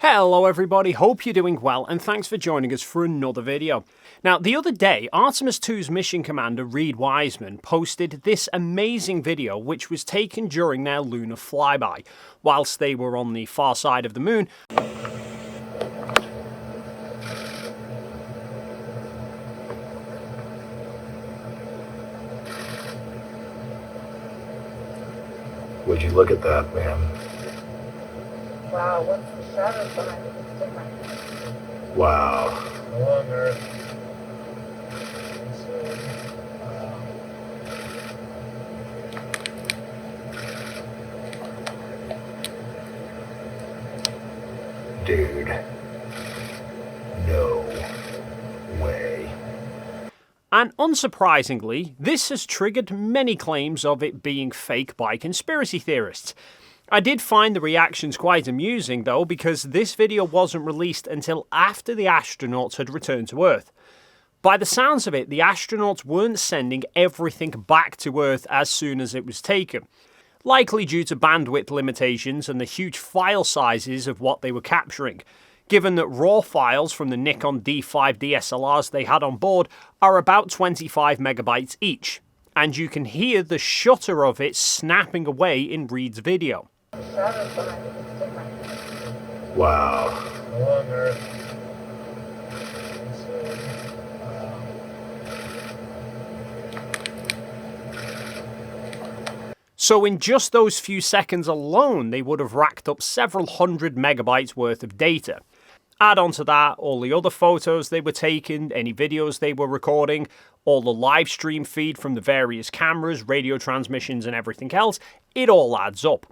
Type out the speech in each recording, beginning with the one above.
Hello everybody, hope you're doing well and thanks for joining us for another video. Now the other day, Artemis II's mission commander Reed Wiseman posted this amazing video which was taken during their lunar flyby, whilst they were on the far side of the moon. Would you look at that, man? Wow, what's the shadows behind it? It's different. Wow. Along Earth. Dude. No way. And unsurprisingly, this has triggered many claims of it being fake by conspiracy theorists. I did find the reactions quite amusing though, because this video wasn't released until after the astronauts had returned to Earth. By the sounds of it, the astronauts weren't sending everything back to Earth as soon as it was taken, likely due to bandwidth limitations and the huge file sizes of what they were capturing, given that raw files from the Nikon D5 DSLRs they had on board are about 25 megabytes each, and you can hear the shutter of it snapping away in Reed's video. The shadows behind it. It's different. Wow. Along Earth. So in just those few seconds alone, they would have racked up several hundred megabytes worth of data. Add on to that all the other photos they were taking, any videos they were recording, all the live stream feed from the various cameras, radio transmissions and everything else, it all adds up.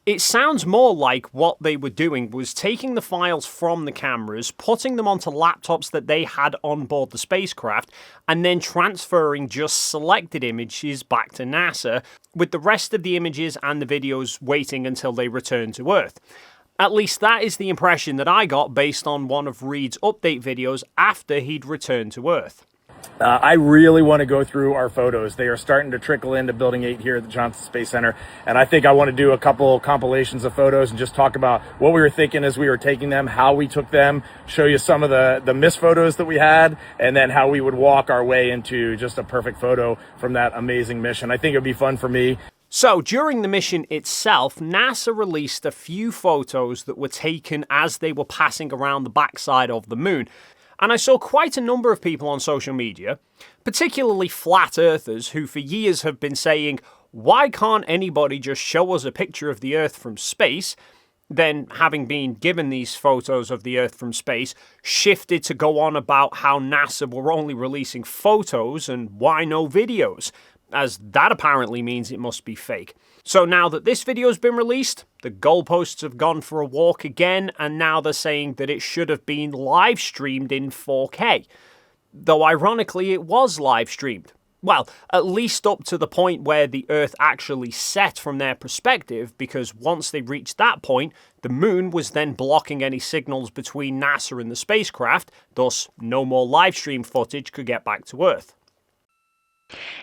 It sounds more like what they were doing was taking the files from the cameras, putting them onto laptops that they had on board the spacecraft, and then transferring just selected images back to NASA, with the rest of the images and the videos waiting until they return to Earth. At least that is the impression that I got based on one of Reed's update videos after he'd returned to Earth. I really want to go through our photos. They are starting to trickle into Building 8 here at the Johnson Space Center. And I think I want to do a couple compilations of photos and just talk about what we were thinking as we were taking them, how we took them, show you some of the missed photos that we had, and then how we would walk our way into just a perfect photo from that amazing mission. I think it would be fun for me. So, during the mission itself, NASA released a few photos that were taken as they were passing around the backside of the moon. And I saw quite a number of people on social media, particularly flat earthers, who for years have been saying, why can't anybody just show us a picture of the Earth from space? Then, having been given these photos of the Earth from space, shifted to go on about how NASA were only releasing photos and why no videos, as that apparently means it must be fake. So now that this video's been released, the goalposts have gone for a walk again, and now they're saying that it should have been live streamed in 4K. Though ironically it was live streamed. Well, at least up to the point where the Earth actually set from their perspective, because once they reached that point, the moon was then blocking any signals between NASA and the spacecraft, thus no more live stream footage could get back to Earth.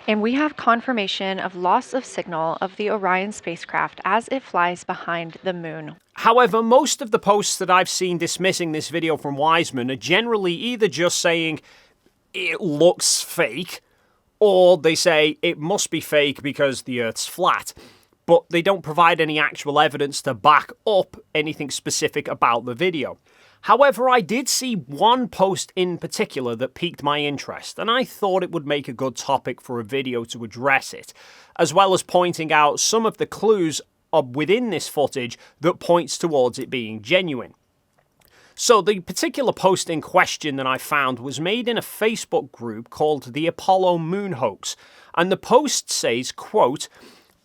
And we have confirmation of loss of signal of the Orion spacecraft as it flies behind the moon. However, most of the posts that I've seen dismissing this video from Wiseman are generally either just saying it looks fake, or they say it must be fake because the Earth's flat, but they don't provide any actual evidence to back up anything specific about the video. However, I did see one post in particular that piqued my interest, and I thought it would make a good topic for a video to address it, as well as pointing out some of the clues within this footage that points towards it being genuine. So the particular post in question that I found was made in a Facebook group called the Apollo Moon Hoax, and the post says, quote,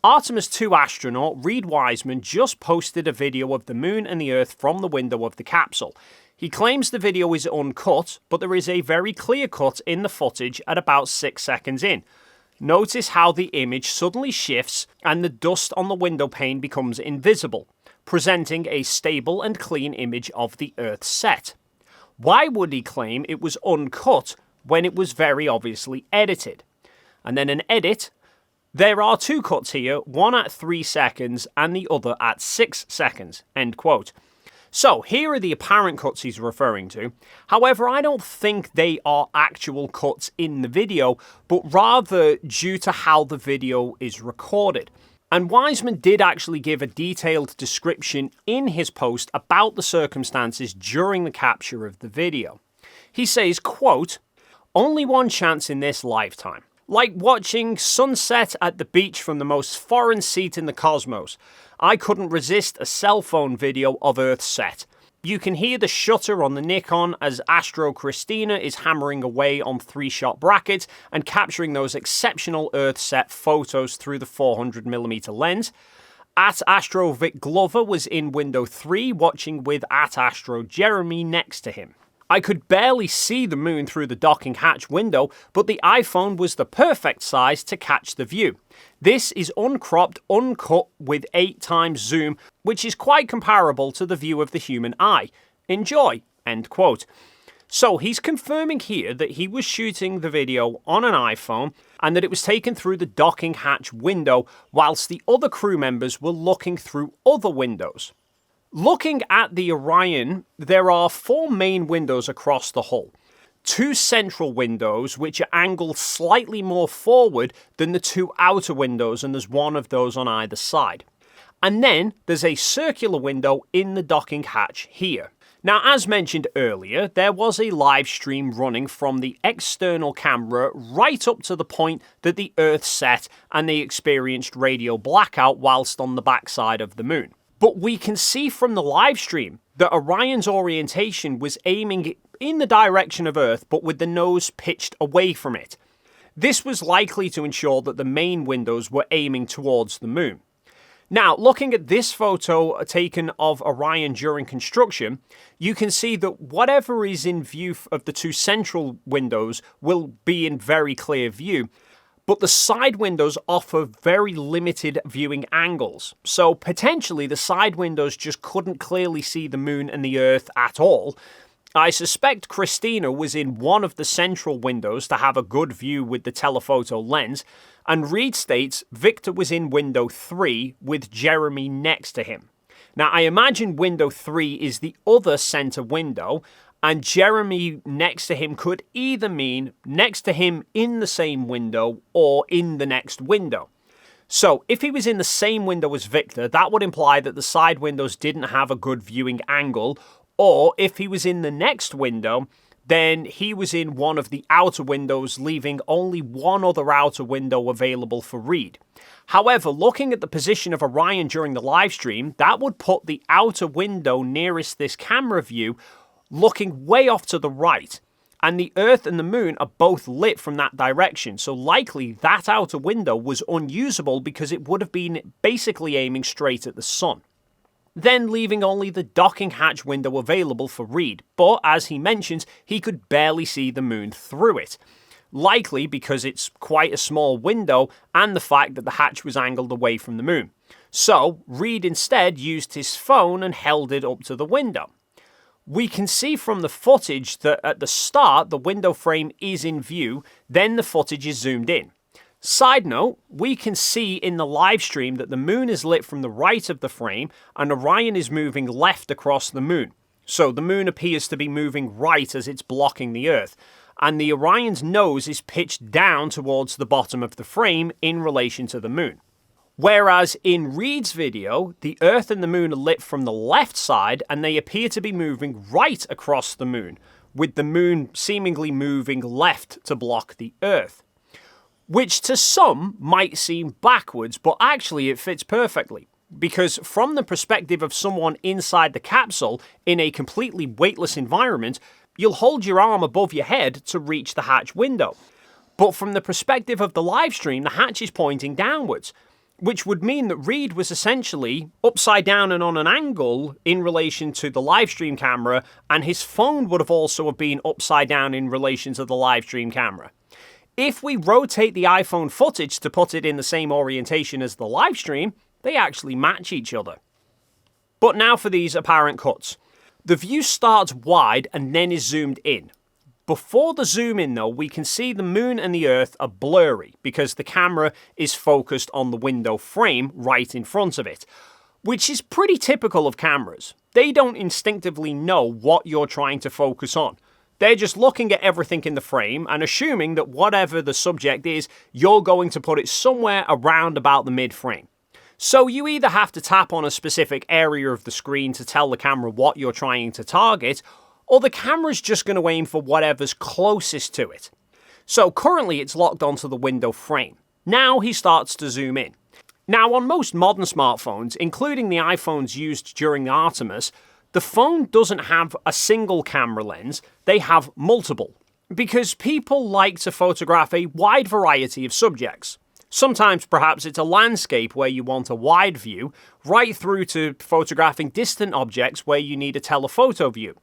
Artemis II astronaut Reed Wiseman just posted a video of the moon and the Earth from the window of the capsule. He claims the video is uncut, but there is a very clear cut in the footage at about 6 seconds in. Notice how the image suddenly shifts and the dust on the window pane becomes invisible, presenting a stable and clean image of the Earth set. Why would he claim it was uncut when it was very obviously edited? And then an edit. There are two cuts here, one at 3 seconds and the other at 6 seconds, end quote. So, here are the apparent cuts he's referring to. However, I don't think they are actual cuts in the video, but rather due to how the video is recorded. And Wiseman did actually give a detailed description in his post about the circumstances during the capture of the video. He says, quote, "Only one chance in this lifetime. Like watching sunset at the beach from the most foreign seat in the cosmos. I couldn't resist a cell phone video of Earth set. You can hear the shutter on the Nikon as Astro Christina is hammering away on 3-shot brackets and capturing those exceptional Earth set photos through the 400mm lens. At Astro Vic Glover was in window 3 watching with at Astro Jeremy next to him. I could barely see the moon through the docking hatch window, but the iPhone was the perfect size to catch the view. This is uncropped, uncut with 8x zoom, which is quite comparable to the view of the human eye. Enjoy." End quote. So he's confirming here that he was shooting the video on an iPhone and that it was taken through the docking hatch window whilst the other crew members were looking through other windows. Looking at the Orion, there are 4 main windows across the hull. 2 central windows which are angled slightly more forward than the 2 outer windows, and there's one of those on either side. And then there's a circular window in the docking hatch here. Now, as mentioned earlier, there was a live stream running from the external camera right up to the point that the Earth set and they experienced radio blackout whilst on the backside of the moon. But we can see from the live stream that Orion's orientation was aiming in the direction of Earth, but with the nose pitched away from it. This was likely to ensure that the main windows were aiming towards the moon. Now, looking at this photo taken of Orion during construction, you can see that whatever is in view of the 2 central windows will be in very clear view. But the side windows offer very limited viewing angles, so potentially the side windows just couldn't clearly see the moon and the Earth at all. I suspect Christina was in one of the central windows to have a good view with the telephoto lens, and Reed states Victor was in window 3 with Jeremy next to him. Now, I imagine window 3 is the other center window, and Jeremy next to him could either mean next to him in the same window or in the next window. So, if he was in the same window as Victor, that would imply that the side windows didn't have a good viewing angle, or if he was in the next window, then he was in one of the outer windows, leaving only one other outer window available for Reed. However, looking at the position of Orion during the live stream, that would put the outer window nearest this camera view looking way off to the right, and the Earth and the moon are both lit from that direction, so likely that outer window was unusable because it would have been basically aiming straight at the sun. Then leaving only the docking hatch window available for Reed, but as he mentions, he could barely see the moon through it. Likely because it's quite a small window and the fact that the hatch was angled away from the moon. So, Reed instead used his phone and held it up to the window. We can see from the footage that at the start the window frame is in view, then the footage is zoomed in. Side note, we can see in the live stream that the moon is lit from the right of the frame and Orion is moving left across the moon. So the moon appears to be moving right as it's blocking the Earth, and the Orion's nose is pitched down towards the bottom of the frame in relation to the moon. Whereas in Reed's video, the Earth and the moon are lit from the left side and they appear to be moving right across the moon, with the moon seemingly moving left to block the Earth. Which to some might seem backwards, but actually it fits perfectly. Because from the perspective of someone inside the capsule, in a completely weightless environment, you'll hold your arm above your head to reach the hatch window. But from the perspective of the live stream, the hatch is pointing downwards, which would mean that Reed was essentially upside down and on an angle in relation to the live stream camera, and his phone would have also been upside down in relation to the live stream camera. If we rotate the iPhone footage to put it in the same orientation as the live stream, they actually match each other. But now for these apparent cuts. The view starts wide and then is zoomed in. Before the zoom in though, we can see the moon and the Earth are blurry because the camera is focused on the window frame right in front of it, which is pretty typical of cameras. they don't instinctively know what you're trying to focus on. They're just looking at everything in the frame and assuming that whatever the subject is, you're going to put it somewhere around about the mid-frame. So you either have to tap on a specific area of the screen to tell the camera what you're trying to target, or the camera's just going to aim for whatever's closest to it. So currently it's locked onto the window frame. Now he starts to zoom in. Now on most modern smartphones, including the iPhones used during the Artemis, the phone doesn't have a single camera lens, they have multiple. Because people like to photograph a wide variety of subjects. Sometimes perhaps it's a landscape where you want a wide view, right through to photographing distant objects where you need a telephoto view.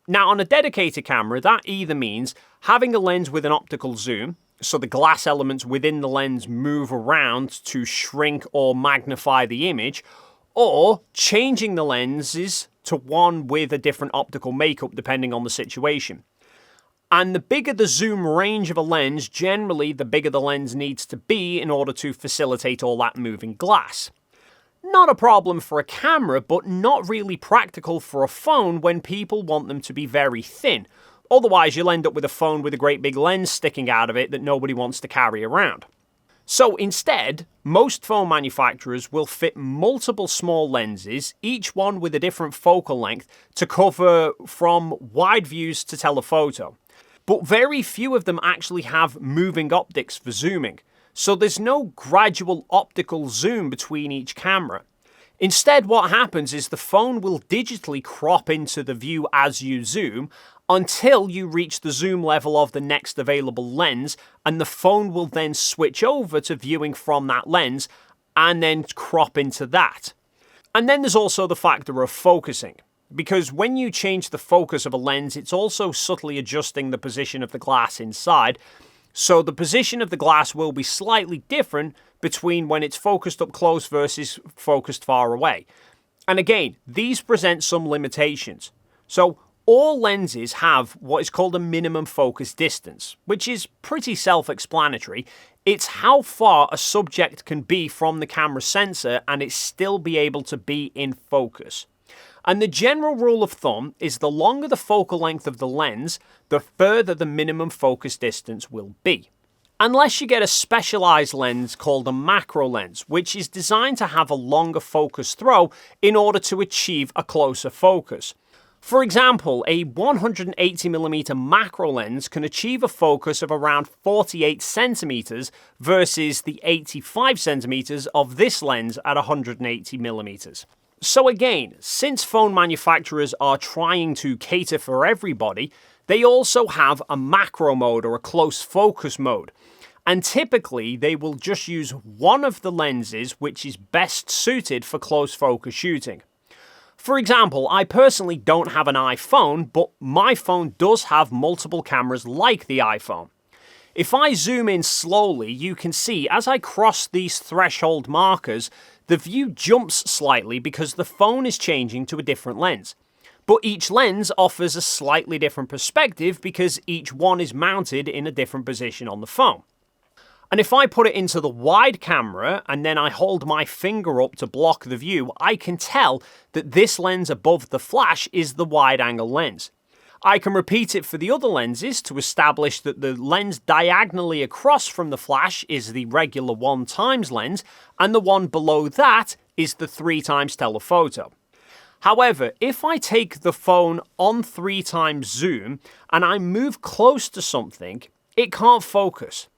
Now on a dedicated camera, that either means having a lens with an optical zoom, so the glass elements within the lens move around to shrink or magnify the image, or changing the lenses to one with a different optical makeup depending on the situation. And the bigger the zoom range of a lens, generally the bigger the lens needs to be in order to facilitate all that moving glass. Not a problem for a camera, but not really practical for a phone when people want them to be very thin. Otherwise, you'll end up with a phone with a great big lens sticking out of it that nobody wants to carry around. So instead, most phone manufacturers will fit multiple small lenses, each one with a different focal length, to cover from wide views to telephoto. But very few of them actually have moving optics for zooming, so there's no gradual optical zoom between each camera. Instead, what happens is the phone will digitally crop into the view as you zoom until you reach the zoom level of the next available lens, and the phone will then switch over to viewing from that lens and then crop into that. And then there's also the factor of focusing, because when you change the focus of a lens, it's also subtly adjusting the position of the glass inside, so the position of the glass will be slightly different between when it's focused up close versus focused far away. And again, these present some limitations. So all lenses have what is called a minimum focus distance, which is pretty self-explanatory. It's how far a subject can be from the camera sensor and it still be able to be in focus. And the general rule of thumb is the longer the focal length of the lens, the further the minimum focus distance will be. Unless you get a specialized lens called a macro lens, which is designed to have a longer focus throw in order to achieve a closer focus. For example, a 180mm macro lens can achieve a focus of around 48 centimeters versus the 85 centimeters of this lens at 180mm. So again, since phone manufacturers are trying to cater for everybody, they also have a macro mode or a close focus mode. And typically, they will just use one of the lenses which is best suited for close focus shooting. For example, I personally don't have an iPhone, but my phone does have multiple cameras like the iPhone. If I zoom in slowly, you can see as I cross these threshold markers, the view jumps slightly because the phone is changing to a different lens. But each lens offers a slightly different perspective because each one is mounted in a different position on the phone. And if I put it into the wide camera and then I hold my finger up to block the view, I can tell that this lens above the flash is the wide angle lens. I can repeat it for the other lenses to establish that the lens diagonally across from the flash is the regular 1x lens and the one below that is the 3x telephoto. However, if I take the phone on 3x zoom and I move close to something, it can't focus.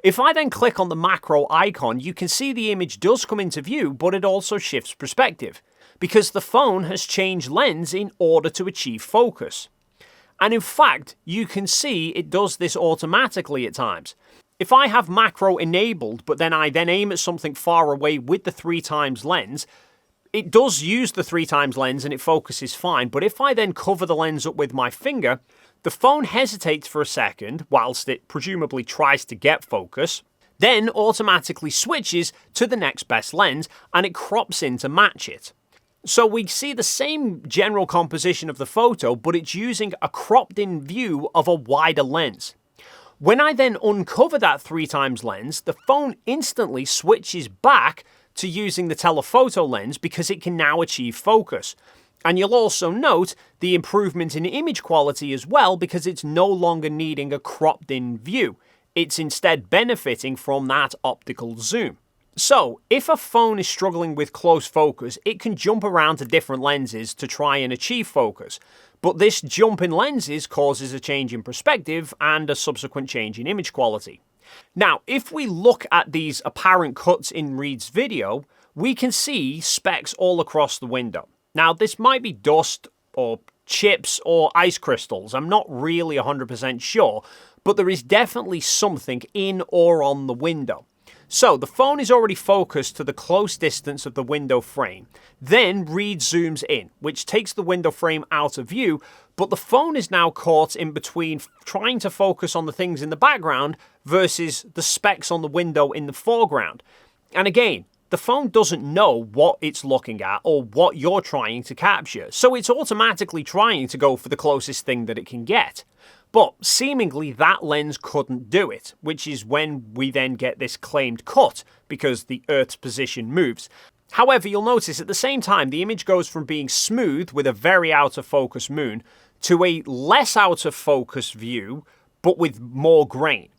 If I then click on the macro icon, you can see the image does come into view, but it also shifts perspective, because the phone has changed lens in order to achieve focus. And in fact, you can see it does this automatically at times. If I have macro enabled, but then I aim at something far away with the 3x lens, it does use the 3x lens and it focuses fine, but if I then cover the lens up with my finger, the phone hesitates for a second whilst it presumably tries to get focus, then automatically switches to the next best lens and it crops in to match it. So we see the same general composition of the photo, but it's using a cropped in view of a wider lens. When I then uncover that 3x lens, the phone instantly switches back to using the telephoto lens because it can now achieve focus. And you'll also note the improvement in image quality as well, because it's no longer needing a cropped in view. It's instead benefiting from that optical zoom. So, if a phone is struggling with close focus, it can jump around to different lenses to try and achieve focus. But this jump in lenses causes a change in perspective and a subsequent change in image quality. Now, if we look at these apparent cuts in Reed's video, we can see specks all across the window. Now, this might be dust or chips or ice crystals. I'm not really 100% sure, but there is definitely something in or on the window. So, the phone is already focused to the close distance of the window frame. Then Reed zooms in, which takes the window frame out of view, but the phone is now caught in between trying to focus on the things in the background versus the specks on the window in the foreground. And again, the phone doesn't know what it's looking at or what you're trying to capture, so it's automatically trying to go for the closest thing that it can get. But seemingly that lens couldn't do it, which is when we then get this claimed cut, because the Earth's position moves. However, you'll notice at the same time the image goes from being smooth with a very out of focus moon to a less out of focus view, but with more grain,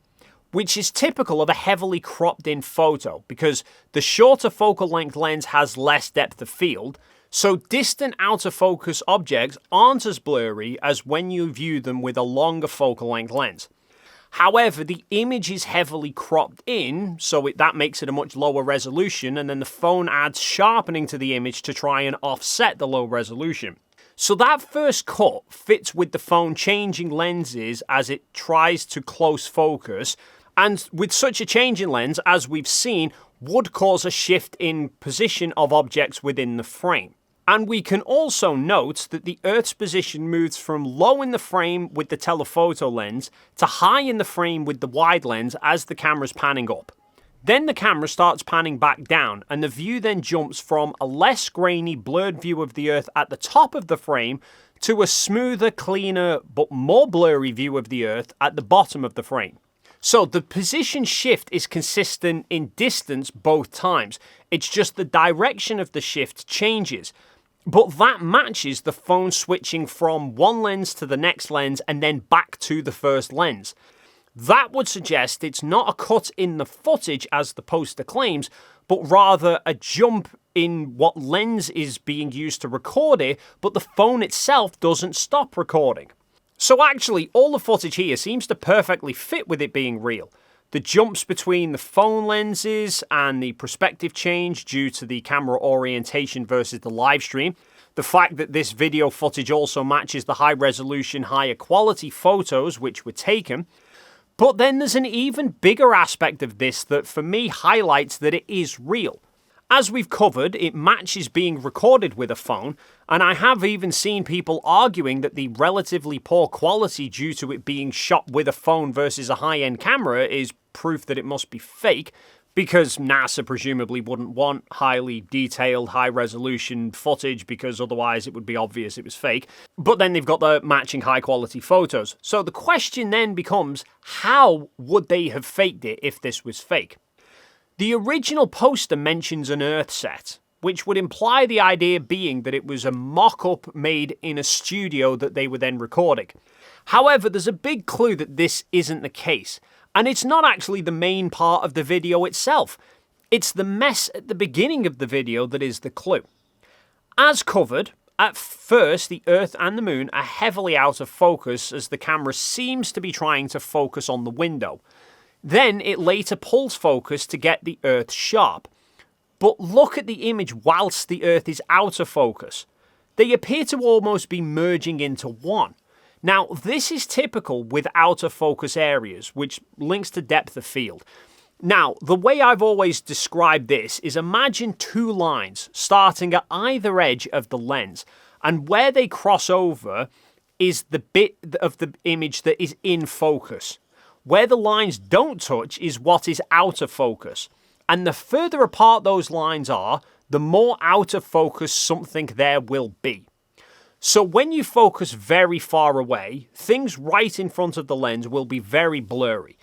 which is typical of a heavily cropped in photo, because the shorter focal length lens has less depth of field, so distant out of focus objects aren't as blurry as when you view them with a longer focal length lens. However, the image is heavily cropped in, so that makes it a much lower resolution, and then the phone adds sharpening to the image to try and offset the low resolution. So that first cut fits with the phone changing lenses as it tries to close focus, and with such a change in lens, as we've seen, would cause a shift in position of objects within the frame. And we can also note that the Earth's position moves from low in the frame with the telephoto lens to high in the frame with the wide lens as the camera's panning up. Then the camera starts panning back down, and the view then jumps from a less grainy, blurred view of the Earth at the top of the frame to a smoother, cleaner, but more blurry view of the Earth at the bottom of the frame. So the position shift is consistent in distance both times. It's just the direction of the shift changes. But that matches the phone switching from one lens to the next lens and then back to the first lens. That would suggest it's not a cut in the footage as the poster claims, but rather a jump in what lens is being used to record it, but the phone itself doesn't stop recording. So actually, all the footage here seems to perfectly fit with it being real. The jumps between the phone lenses and the perspective change due to the camera orientation versus the live stream. The fact that this video footage also matches the high resolution, higher quality photos which were taken. But then there's an even bigger aspect of this that for me highlights that it is real. As we've covered, it matches being recorded with a phone, and I have even seen people arguing that the relatively poor quality due to it being shot with a phone versus a high-end camera is proof that it must be fake, because NASA presumably wouldn't want highly detailed, high-resolution footage because otherwise it would be obvious it was fake. But then they've got the matching high-quality photos. So the question then becomes, how would they have faked it if this was fake? The original poster mentions an Earth set, which would imply the idea being that it was a mock-up made in a studio that they were then recording. However, there's a big clue that this isn't the case, and it's not actually the main part of the video itself. It's the mess at the beginning of the video that is the clue. As covered, at first the Earth and the Moon are heavily out of focus as the camera seems to be trying to focus on the window. Then it later pulls focus to get the Earth sharp. But look at the image whilst the Earth is out of focus. They appear to almost be merging into one. Now, this is typical with out of focus areas, which links to depth of field. Now, the way I've always described this is imagine two lines starting at either edge of the lens, and where they cross over is the bit of the image that is in focus. Where the lines don't touch is what is out of focus. And the further apart those lines are, the more out of focus something there will be. So when you focus very far away, things right in front of the lens will be very blurry.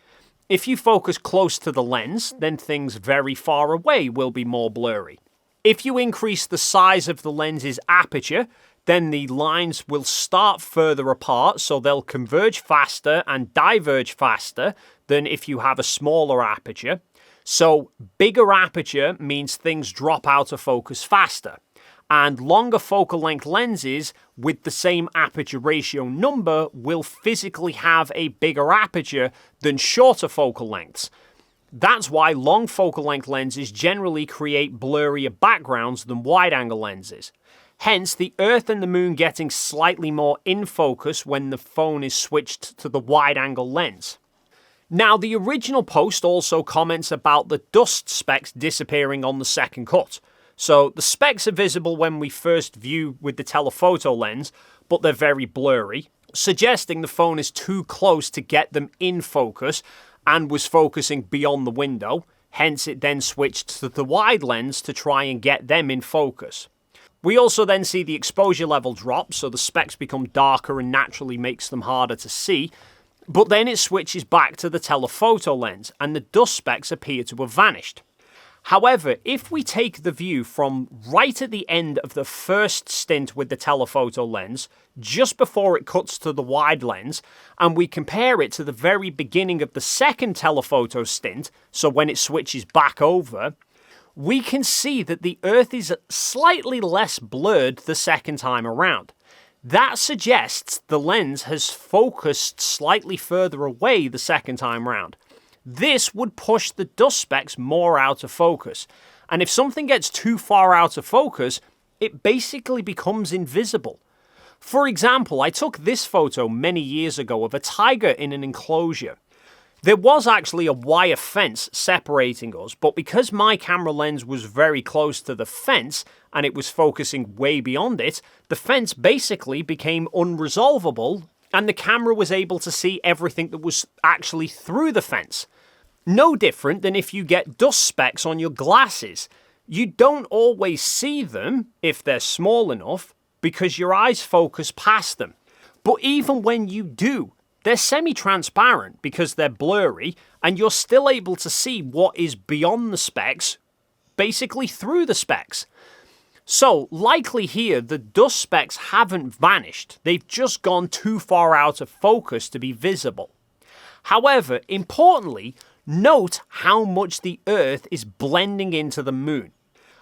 If you focus close to the lens, then things very far away will be more blurry. If you increase the size of the lens's aperture, then the lines will start further apart, so they'll converge faster and diverge faster than if you have a smaller aperture. So bigger aperture means things drop out of focus faster. And longer focal length lenses with the same aperture ratio number will physically have a bigger aperture than shorter focal lengths. That's why long focal length lenses generally create blurrier backgrounds than wide-angle lenses. Hence, the Earth and the Moon getting slightly more in focus when the phone is switched to the wide-angle lens. Now, the original post also comments about the dust specks disappearing on the second cut. So the specks are visible when we first view with the telephoto lens, but they're very blurry, suggesting the phone is too close to get them in focus and was focusing beyond the window. Hence, it then switched to the wide lens to try and get them in focus. We also then see the exposure level drop, so the specks become darker and naturally makes them harder to see. But then it switches back to the telephoto lens, and the dust specks appear to have vanished. However, if we take the view from right at the end of the first stint with the telephoto lens, just before it cuts to the wide lens, and we compare it to the very beginning of the second telephoto stint, so when it switches back over, we can see that the Earth is slightly less blurred the second time around. That suggests the lens has focused slightly further away the second time round. This would push the dust specks more out of focus. And if something gets too far out of focus, it basically becomes invisible. For example, I took this photo many years ago of a tiger in an enclosure. There was actually a wire fence separating us, but because my camera lens was very close to the fence and it was focusing way beyond it, the fence basically became unresolvable and the camera was able to see everything that was actually through the fence. No different than if you get dust specks on your glasses. You don't always see them if they're small enough because your eyes focus past them. But even when you do, they're semi-transparent because they're blurry, and you're still able to see what is beyond the specks, basically through the specks. So, likely here, the dust specks haven't vanished. They've just gone too far out of focus to be visible. However, importantly, note how much the Earth is blending into the Moon.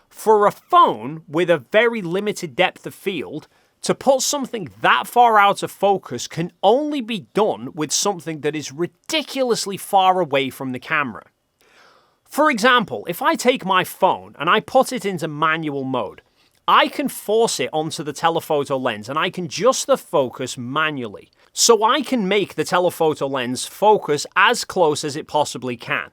For a phone with a very limited depth of field, to put something that far out of focus can only be done with something that is ridiculously far away from the camera. For example, if I take my phone and I put it into manual mode, I can force it onto the telephoto lens and I can adjust the focus manually. So I can make the telephoto lens focus as close as it possibly can.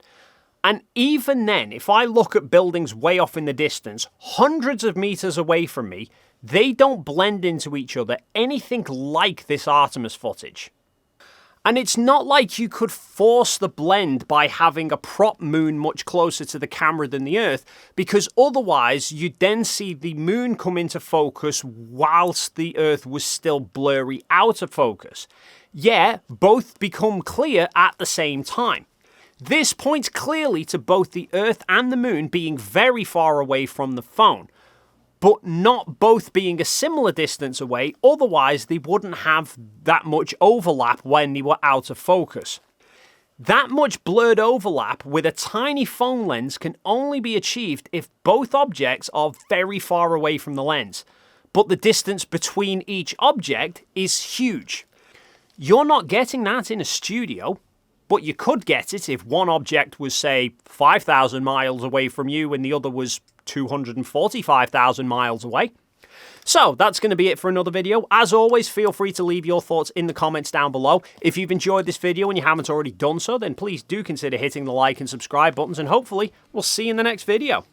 And even then, if I look at buildings way off in the distance, hundreds of meters away from me, they don't blend into each other anything like this Artemis footage. And it's not like you could force the blend by having a prop moon much closer to the camera than the Earth, because otherwise you'd then see the moon come into focus whilst the Earth was still blurry out of focus. Yeah, both become clear at the same time. This points clearly to both the Earth and the Moon being very far away from the phone, but not both being a similar distance away, otherwise they wouldn't have that much overlap when they were out of focus. That much blurred overlap with a tiny phone lens can only be achieved if both objects are very far away from the lens, but the distance between each object is huge. You're not getting that in a studio, but you could get it if one object was, say, 5,000 miles away from you and the other was 245,000 miles away. So that's going to be it for another video. As always, feel free to leave your thoughts in the comments down below. If you've enjoyed this video and you haven't already done so, then please do consider hitting the like and subscribe buttons, and hopefully we'll see you in the next video.